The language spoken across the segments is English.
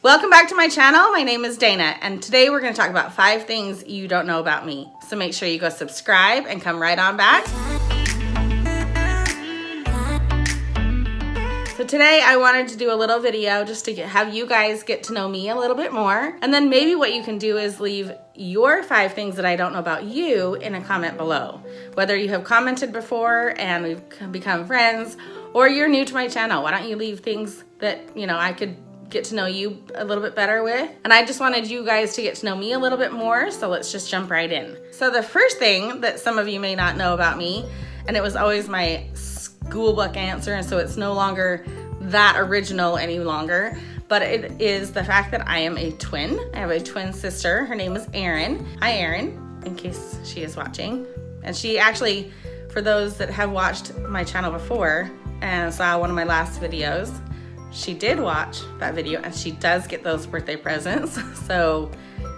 Welcome back to my channel. My name is Dayna, and today we're going to talk about 5 things you don't know about me. So make sure you go subscribe and come right on back. So today I wanted to do a little video just to have you guys get to know me a little bit more. And then maybe what you can do is leave your 5 things that I don't know about you in a comment below. Whether you have commented before and we've become friends, or you're new to my channel, why don't you leave things that, I could get to know you a little bit better with. And I just wanted you guys to get to know me a little bit more, so let's just jump right in. So the first thing that some of you may not know about me, and it was always my school book answer, and so it's no longer that original any longer, but it is the fact that I am a twin. I have a twin sister. Her name is Erin. Hi, Erin, in case she is watching. And she actually, for those that have watched my channel before and saw one of my last videos, she did watch that video and she does get those birthday presents. So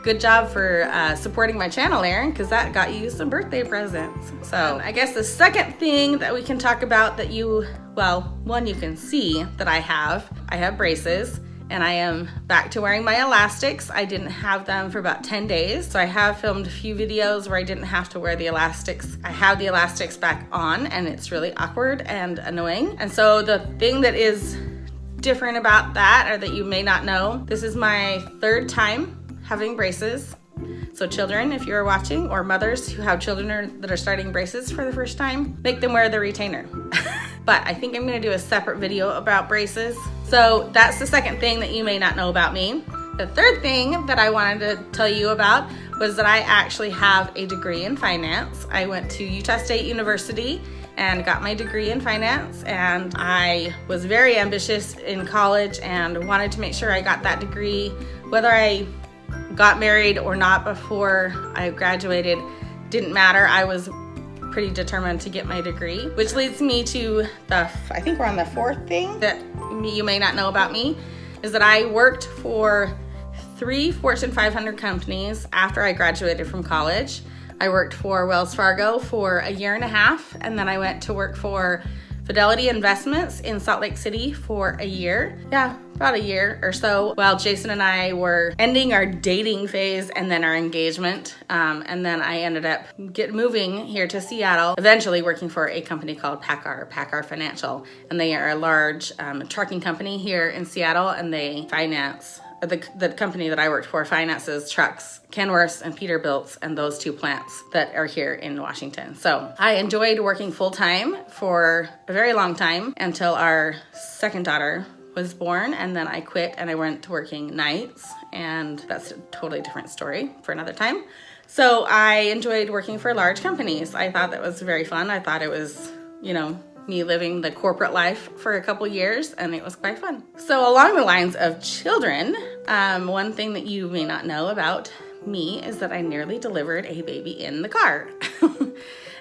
good job for supporting my channel, Erin, because that got you some birthday presents. So I guess the second thing that we can talk about that one, you can see that I have braces, and I am back to wearing my elastics. I didn't have them for about 10 days. So I have filmed a few videos where I didn't have to wear the elastics. I have the elastics back on and it's really awkward and annoying. And so the thing that is different about that, or that you may not know, this is my 3rd time having braces. So children, if you're watching, or mothers who have children that are starting braces for the first time, make them wear the retainer. But I think I'm gonna do a separate video about braces. So that's the second thing that you may not know about me. The third thing that I wanted to tell you about was that I actually have a degree in finance. I went to Utah State University and got my degree in finance, and I was very ambitious in college and wanted to make sure I got that degree. Whether I got married or not before I graduated didn't matter. I was pretty determined to get my degree, which leads me to I think we're on the 4th thing that you may not know about me, is that I worked for 3 Fortune 500 companies after I graduated from college. I worked for Wells Fargo for a year and a half, and then I went to work for Fidelity Investments in Salt Lake City for a year. Yeah, about a year or so, while Jason and I were ending our dating phase and then our engagement. And then I ended up moving here to Seattle, eventually working for a company called Hikeart Financial. And they are a large trucking company here in Seattle, and they finance, the company that I worked for finances trucks, Kenworths and Peterbilts, and those 2 plants that are here in Washington. So I enjoyed working full-time for a very long time until our 2nd daughter was born, and then I quit and I went to working nights, and that's a totally different story for another time. So I enjoyed working for large companies. I thought that was very fun. I thought it was, me living the corporate life for a couple years, and it was quite fun. So along the lines of children, one thing that you may not know about me is that I nearly delivered a baby in the car.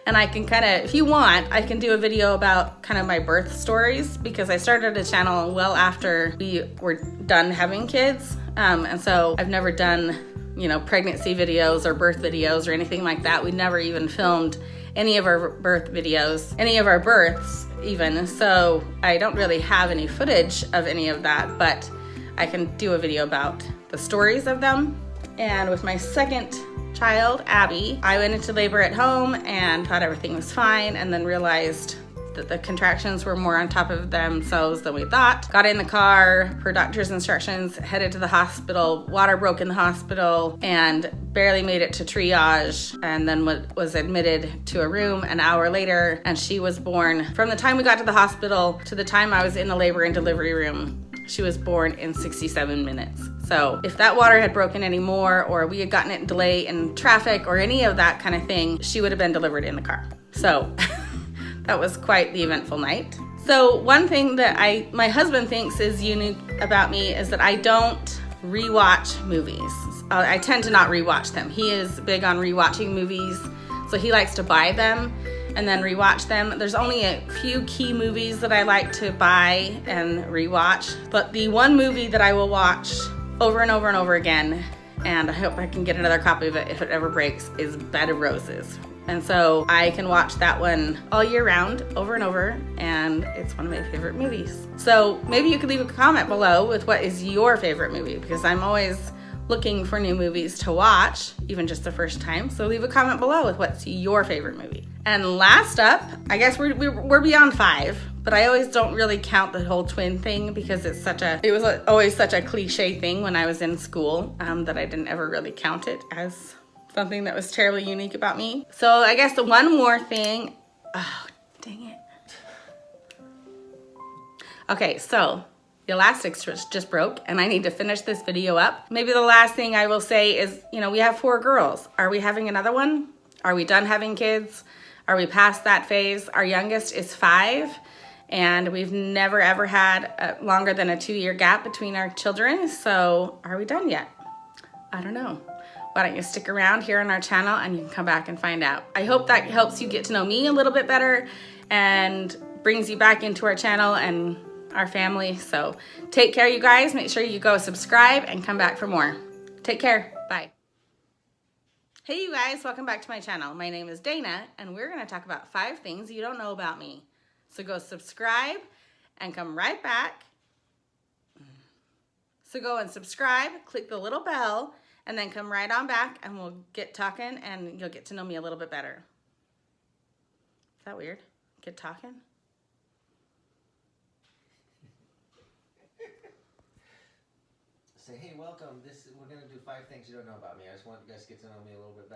And I can if you want, I can do a video about kind of my birth stories, because I started a channel well after we were done having kids. And so I've never done, pregnancy videos or birth videos or anything like that. We never even filmed any of our birth videos, any of our births even. So I don't really have any footage of any of that, but I can do a video about the stories of them. And with my 2nd child, Abby, I went into labor at home and thought everything was fine, and then realized that the contractions were more on top of themselves than we thought. Got in the car, per doctor's instructions, headed to the hospital. Water broke in the hospital and barely made it to triage, and then was admitted to a room an hour later, and she was born. From the time we got to the hospital to the time I was in the labor and delivery room, she was born in 67 minutes. So if that water had broken anymore, or we had gotten it delayed in traffic or any of that kind of thing, she would have been delivered in the car. So that was quite the eventful night. So one thing that my husband thinks is unique about me is that I don't rewatch movies. I tend to not rewatch them. He is big on rewatching movies, so he likes to buy them and then rewatch them. There's only a few key movies that I like to buy and rewatch, but the one movie that I will watch over and over and over again, and I hope I can get another copy of it if it ever breaks, is Bed of Roses. And so I can watch that one all year round, over and over, and it's one of my favorite movies. So maybe you could leave a comment below with what is your favorite movie, because I'm always looking for new movies to watch, even just the first time. So leave a comment below with what's your favorite movie. And last up, I guess we're beyond 5, but I always don't really count the whole twin thing because it was always such a cliche thing when I was in school that I didn't ever really count it as something that was terribly unique about me. So I guess the one more thing, oh, dang it. Okay, so the elastics just broke and I need to finish this video up. Maybe the last thing I will say is, we have 4 girls. Are we having another one? Are we done having kids? Are we past that phase? Our youngest is 5 and we've never ever had longer than a 2-year gap between our children. So are we done yet? I don't know. Why don't you stick around here on our channel and you can come back and find out. I hope that helps you get to know me a little bit better and brings you back into our channel and our family. So take care, you guys. Make sure you go subscribe and come back for more. Take care. Bye. Hey, you guys. Welcome back to my channel. My name is Dayna, and we're going to talk about 5 things you don't know about me. So go subscribe and come right back. So go and subscribe, click the little bell, and then come right on back and we'll get talking and you'll get to know me a little bit better. Is that weird? Get talking? Say, hey, welcome. We're going to do 5 things you don't know about me. I just want you guys to get to know me a little bit better.